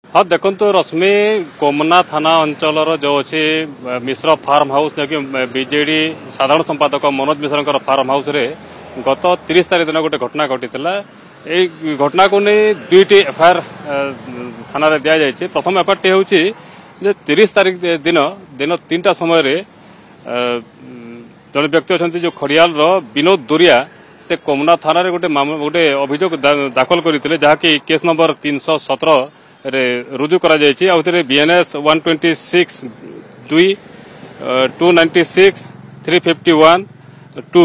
हाँ देखो रश्मि कोमना थाना अंचल जो अच्छे मिश्र फार्म हाउस जो कि बीजेडी साधारण संपादक मनोज मिश्र फार्म हाउस रे गत 30 तारीख दिन गोटे घटना घटी यही घटना को नहीं दुईटी एफआईआर थाना दि जाए। प्रथम एफआईआर टी हूँ 30 तारीख दिन दिन 3टा समय जड़े व्यक्ति अच्छा जो खड़ियाल विनोद दुरिया से कोमना थाना गोटे गोटे अभियोग दाखल करते जहाँकि केस नंबर 317 रे रुजु करा जायछि। आउथरे बीएनएस 126 2 296 351 2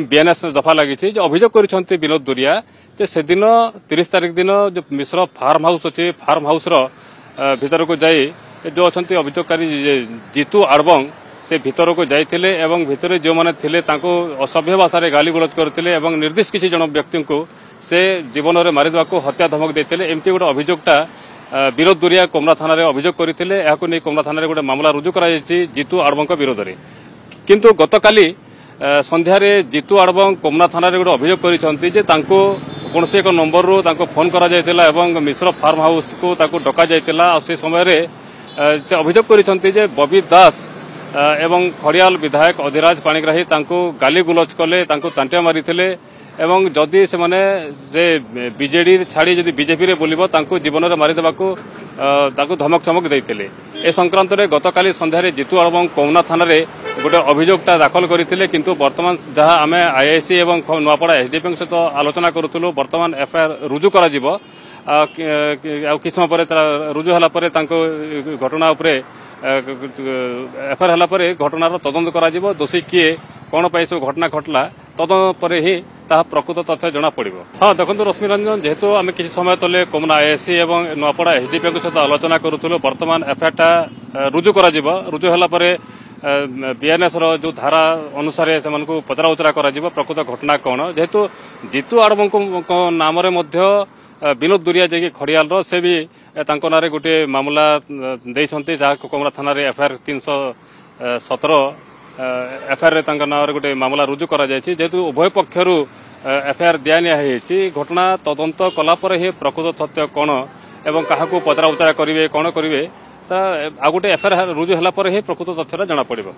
बीएनएस दफा लगी जो अभियोग कर विनोद दुरिया जे से दिन 30 तारीख दिन जो मिश्र फार्म हाउस अच्छे फार्म हाउस भीतर को जाई जो अच्छा अभियोगकारी जीतू आड़बंग से भीतर को जाइथिले एवं भीतर जो माने थिले तांको असभ्य भाषा रे गाली गलौज करथिले एवं निर्दिष्ट किसी जन व्यक्ति को से जीवन में मारिदेवा को हत्या धमक देथिले। एमती गोटे अभियोगटा विनोद दुरिया कोमना थाना रे अभियोग करथिले। याकु नै कोमना थाना रे गोटे मामला रुजु करा जायछि जीतू आड़बंग विरोध रे। किंतु गतकाली संध्यारे जीतू आड़बंग कोमना थाना रे गोटे अभियोग करिसंती जे तांको कोनसे एक नंबर रो तांको फोन करा जायतिला एवं मिश्र फार्म हाउस को ताको डका जायतिला। आ से समय रे से अभियोग करिसंती जे बबी दास एवं खड़ियाल विधायक अधिराज पाणिग्राही तांको गाली गुलज कले तांको तांटिया मारिथिले एवं जदि से माने जे बीजेडी छाड़ी जदि बीजेपी रे बोलिबो तांको जीवन रे मारिदेबा को तांको धमक चमक देइथिले। ए संक्रांत रे गतकाली संध्यारे जीतू आड़बंग कोमना थाना रे गोटे अभियोगटा दाखल करथिले। किंतु वर्तमान जहां आमे आईआईसी एवं नुआपड़ा एसडीपी सहित आलोचना करूथुलु वर्तमान एफआईआर रुजु करा जिवो। किछ समय पर रुजु हला परे तांको घटना उपरे एफआईआर हला परे घटनार तदंत करा जिवो। दोषी किए कौन पाई सब घटना घटला तदंत पर ही ता प्रकृत तथ्य जना पड़िबो। हाँ देखो रश्मि रंजन जेहेतु आम किसी समय तले कोमना आईआईसी एवं नुआपड़ा एसडीपी सहित आलोचना करूथुलु वर्तमान एफआईआरटा रुजु करा जिवो। रुजु हला परे बीएनएस रो जो धारा अनुसार से पचरा उचरा करा जिवो प्रकृत घटना कौन। जेहेतु जीतू आड़बंग नाम रे मध्य विनोद दुरिया जे खड़ियाल से भी तांको नारे गोटे मामला देइछन्ते जहाँ कोमरा थाना रे एफआईआर 317 एफआईआर तांको नारे गोटे मामला रुजु करा जायछि। जेहेतु उभय पक्षरु एफआईआर दियानिया हेछि घटना तदंत कला पर ही प्रकृत तथ्य कौन एवं काहाकू पचरा उचरा करिवे कौन करिवे आ गोटे एफआईआर रुजु हला पर ही प्रकृत तथ्यटा जना पड़िबो।